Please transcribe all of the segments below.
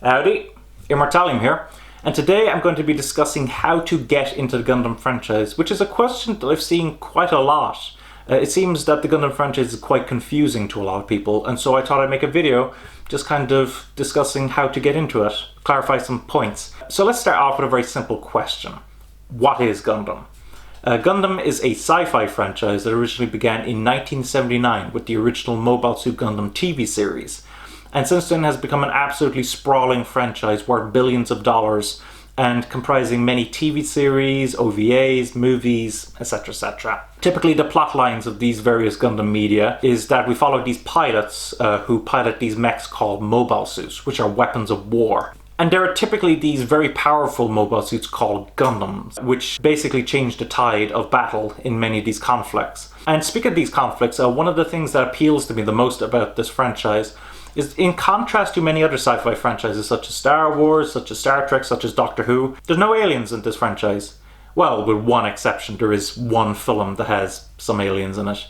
Howdy, Immortalium here, and today I'm going to be discussing how to get into the Gundam franchise, which is a question that I've seen quite a lot. It seems that the Gundam franchise is quite confusing to a lot of people, and so I thought I'd make a video just kind of discussing how to get into it, clarify some points. So let's start off with a very simple question. What is Gundam? Gundam is a sci-fi franchise that originally began in 1979 with the original Mobile Suit Gundam TV series, and since then has become an absolutely sprawling franchise worth billions of dollars and comprising many TV series, OVAs, movies, etc, etc. Typically the plot lines of these various Gundam media is that we follow these pilots who pilot these mechs called mobile suits, which are weapons of war. And there are typically these very powerful mobile suits called Gundams, which basically change the tide of battle in many of these conflicts. And speaking of these conflicts, one of the things that appeals to me the most about this franchise is, in contrast to many other sci-fi franchises such as Star Wars, such as Star Trek, such as Doctor Who, there's no aliens in this franchise. Well, with one exception, there is one film that has some aliens in it.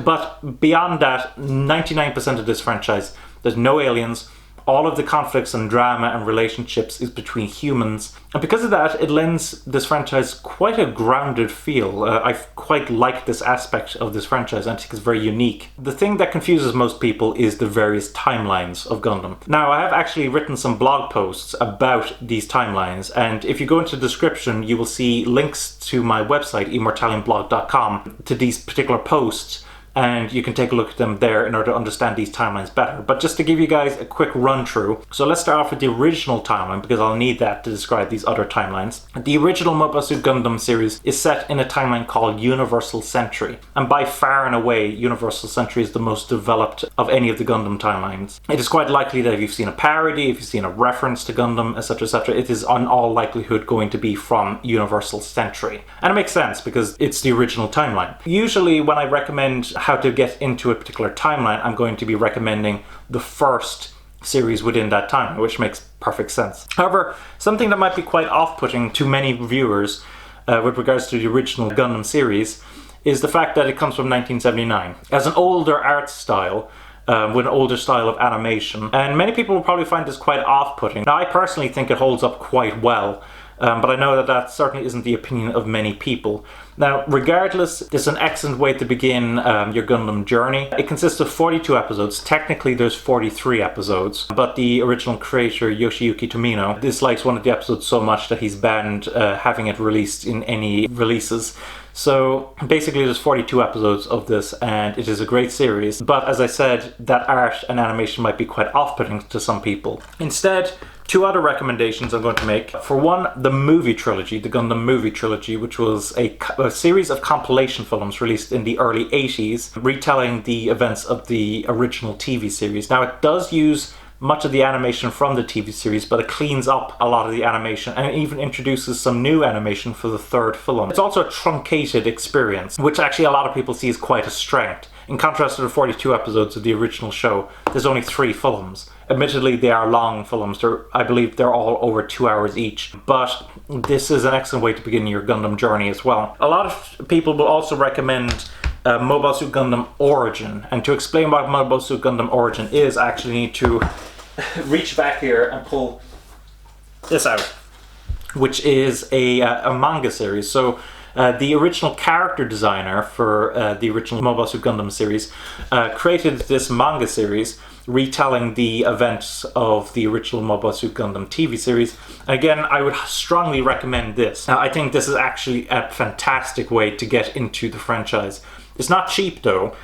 But beyond that, 99% of this franchise, there's no aliens. All of the conflicts and drama and relationships is between humans, and because of that it lends this franchise quite a grounded feel. I quite like this aspect of this franchise. I think it's very unique. The thing that confuses most people is the various timelines of Gundam. Now, I have actually written some blog posts about these timelines, and if you go into the description you will see links to my website immortaliumblog.com to these particular posts, and you can take a look at them there in order to understand these timelines better. But just to give you guys a quick run through, so let's start off with the original timeline because I'll need that to describe these other timelines. The original Mobile Suit Gundam series is set in a timeline called Universal Century, and by far and away Universal Century is the most developed of any of the Gundam timelines. It is quite likely that if you've seen a parody, if you've seen a reference to Gundam, etc, it is in all likelihood going to be from Universal Century. And it makes sense because it's the original timeline. Usually when I recommend how to get into a particular timeline, I'm going to be recommending the first series within that timeline, which makes perfect sense. However, something that might be quite off-putting to many viewers with regards to the original Gundam series is the fact that it comes from 1979 as an older art style with an older style of animation, and many people will probably find this quite off-putting. Now, I personally think it holds up quite well, but I know that that certainly isn't the opinion of many people. Now, regardless, it's an excellent way to begin your Gundam journey. It consists of 42 episodes. Technically, there's 43 episodes, but the original creator, Yoshiyuki Tomino, dislikes one of the episodes so much that he's banned having it released in any releases. So basically there's 42 episodes of this, and it is a great series. But as I said, that art and animation might be quite off-putting to some people. Instead, two other recommendations I'm going to make. For one, the movie trilogy, the Gundam movie trilogy, which was a series of compilation films released in the early 80s, retelling the events of the original TV series. Now, it does use much of the animation from the TV series, but it cleans up a lot of the animation and it even introduces some new animation for the third film. It's also a truncated experience, which actually a lot of people see as quite a strength. In contrast to the 42 episodes of the original show, there's only 3 films. Admittedly, they are long films. I believe they're all over 2 hours each, but this is an excellent way to begin your Gundam journey as well. A lot of people will also recommend Mobile Suit Gundam Origin, and to explain what Mobile Suit Gundam Origin is, I actually need to reach back here and pull this out, which is a manga series. So the original character designer for the original Mobile Suit Gundam series created this manga series retelling the events of the original Mobile Suit Gundam TV series. Again, I would strongly recommend this. Now, I think this is actually a fantastic way to get into the franchise. It's not cheap though.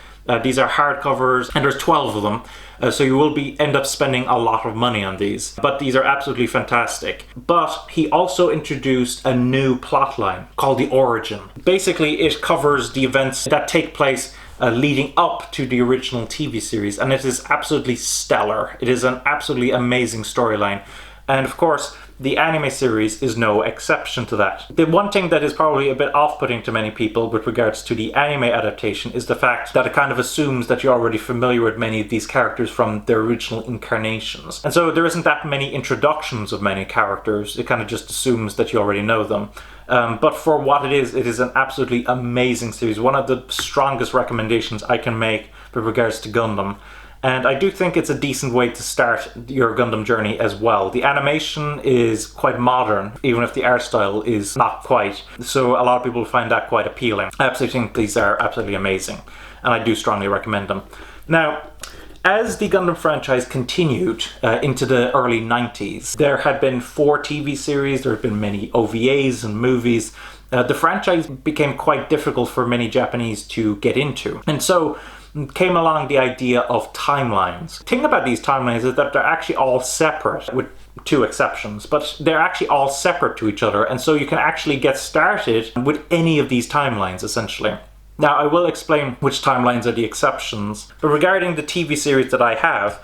These are hardcovers, and there's 12 of them, so you will end up spending a lot of money on these. But these are absolutely fantastic. But he also introduced a new plotline called the Origin. Basically, it covers the events that take place leading up to the original TV series, and it is absolutely stellar. It is an absolutely amazing storyline. And of course, the anime series is no exception to that. The one thing that is probably a bit off-putting to many people with regards to the anime adaptation is the fact that it kind of assumes that you're already familiar with many of these characters from their original incarnations. And so there isn't that many introductions of many characters. It kind of just assumes that you already know them. But for what it is an absolutely amazing series. One of the strongest recommendations I can make with regards to Gundam. And I do think it's a decent way to start your Gundam journey as well. The animation is quite modern, even if the art style is not quite. So a lot of people find that quite appealing. I absolutely think these are absolutely amazing, and I do strongly recommend them. Now, as the Gundam franchise continued into the early 90s, there had been 4 TV series, there had been many OVAs and movies. The franchise became quite difficult for many Japanese to get into. And so came along the idea of timelines. The thing about these timelines is that they're actually all separate, with 2 exceptions, but they're actually all separate to each other, and so you can actually get started with any of these timelines, essentially. Now, I will explain which timelines are the exceptions, but regarding the TV series that I have,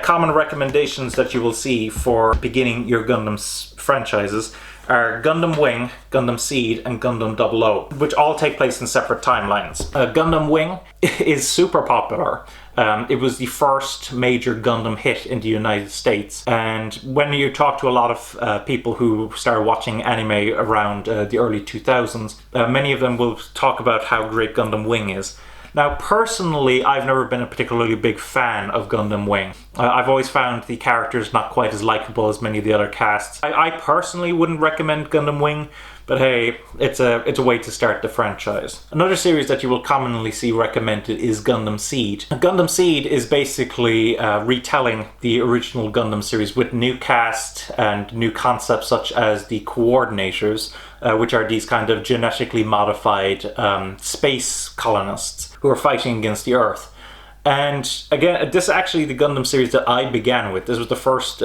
common recommendations that you will see for beginning your Gundam franchises are Gundam Wing, Gundam Seed, and Gundam Double O, which all take place in separate timelines. Gundam Wing is super popular. It was the first major Gundam hit in the United States, and when you talk to a lot of people who started watching anime around the early 2000s, many of them will talk about how great Gundam Wing is. Now, personally, I've never been a particularly big fan of Gundam Wing. I've always found the characters not quite as likable as many of the other casts. I personally wouldn't recommend Gundam Wing, but hey, it's a way to start the franchise. Another series that you will commonly see recommended is Gundam Seed. Gundam Seed is basically retelling the original Gundam series with new cast and new concepts such as the coordinators, which are these kind of genetically modified space colonists who are fighting against the Earth. And again, this is actually the Gundam series that I began with. This was the first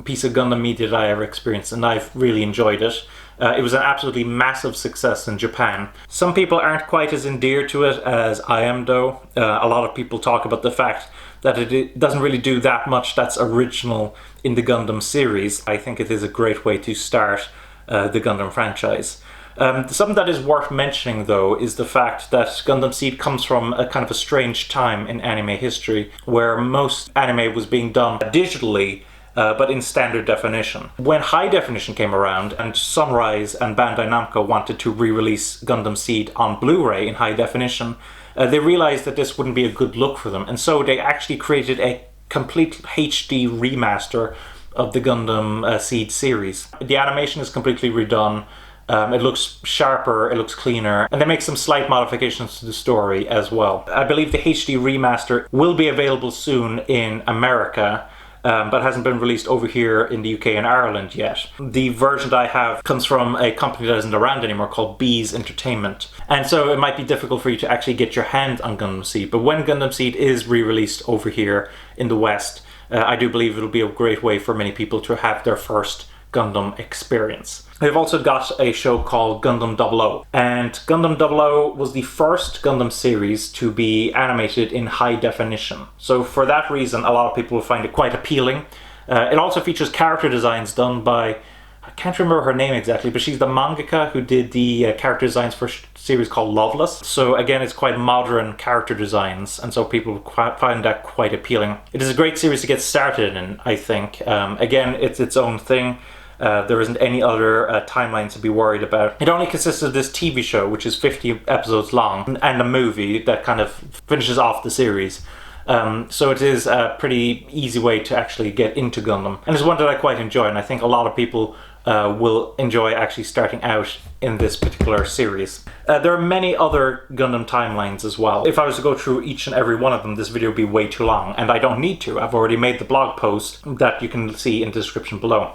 piece of Gundam media that I ever experienced, and I've really enjoyed it. It was an absolutely massive success in Japan. Some people aren't quite as endeared to it as I am, though. A lot of people talk about the fact that it doesn't really do that much that's original in the Gundam series. I think it is a great way to start the Gundam franchise. Something that is worth mentioning, though, is the fact that Gundam Seed comes from a kind of a strange time in anime history, where most anime was being done digitally, but in standard definition. When high definition came around, and Sunrise and Bandai Namco wanted to re-release Gundam Seed on Blu-ray in high definition, they realized that this wouldn't be a good look for them, and so they actually created a complete HD remaster of the Gundam Seed series. The animation is completely redone. It looks sharper, it looks cleaner, and they make some slight modifications to the story as well. I believe the HD remaster will be available soon in America, but hasn't been released over here in the UK and Ireland yet. The version that I have comes from a company that isn't around anymore called Bees Entertainment, and so it might be difficult for you to actually get your hand on Gundam Seed, but when Gundam Seed is re-released over here in the West, I do believe it'll be a great way for many people to have their first Gundam experience. They've also got a show called Gundam Double O, and Gundam Double O was the first Gundam series to be animated in high definition. So for that reason, a lot of people will find it quite appealing. It also features character designs done by, I can't remember her name exactly, but she's the mangaka who did the character designs for a series called Loveless. So again, it's quite modern character designs, and so people find that quite appealing. It is a great series to get started in, I think. Again, it's its own thing. There isn't any other timeline to be worried about. It only consists of this TV show, which is 50 episodes long, and a movie that kind of finishes off the series. So it is a pretty easy way to actually get into Gundam. And it's one that I quite enjoy, and I think a lot of people will enjoy actually starting out in this particular series. There are many other Gundam timelines as well. If I was to go through each and every one of them, this video would be way too long, and I don't need to. I've already made the blog post that you can see in the description below.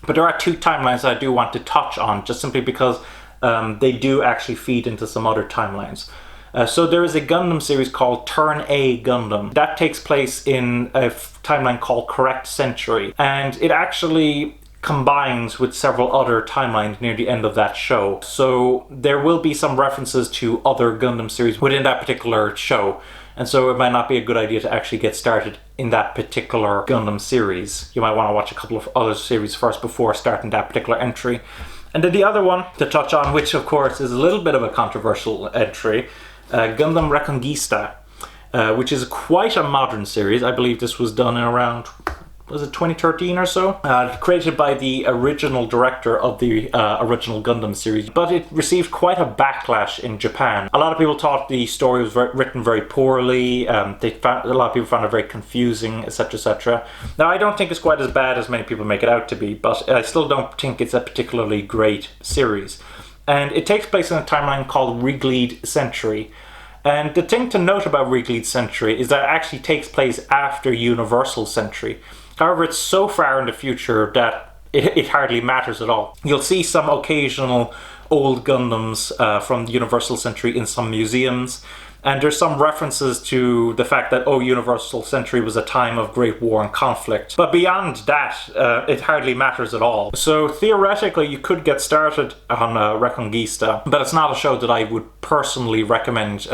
But there are 2 timelines that I do want to touch on, just simply because they do actually feed into some other timelines. So there is a Gundam series called Turn A Gundam. That takes place in a timeline called Correct Century, and it actually combines with several other timelines near the end of that show. So there will be some references to other Gundam series within that particular show. And so it might not be a good idea to actually get started in that particular Gundam series. You might want to watch a couple of other series first before starting that particular entry. And then the other one to touch on, which of course is a little bit of a controversial entry, Gundam Recongista, which is quite a modern series. I believe this was done in around was it 2013 or so? Created by the original director of the original Gundam series, but it received quite a backlash in Japan. A lot of people thought the story was written very poorly, a lot of people found it very confusing, etc, etc. Now, I don't think it's quite as bad as many people make it out to be, but I still don't think it's a particularly great series. And it takes place in a timeline called Recongista Century. And the thing to note about Recongista Century is that it actually takes place after Universal Century. However, it's so far in the future that it hardly matters at all. You'll see some occasional old Gundams from Universal Century in some museums, and there's some references to the fact that, oh, Universal Century was a time of great war and conflict. But beyond that, it hardly matters at all. So theoretically, you could get started on Recongista, but it's not a show that I would personally recommend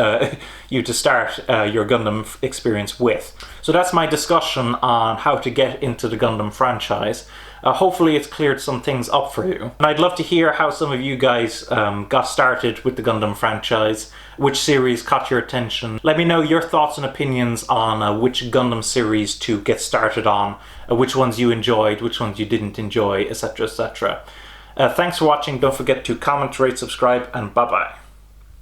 you to start your Gundam experience with. So that's my discussion on how to get into the Gundam franchise. Hopefully it's cleared some things up for you. And I'd love to hear how some of you guys got started with the Gundam franchise, which series caught your attention. Let me know your thoughts and opinions on which Gundam series to get started on, which ones you enjoyed, which ones you didn't enjoy, etc, etc. Thanks for watching. Don't forget to comment, rate, subscribe, and bye-bye.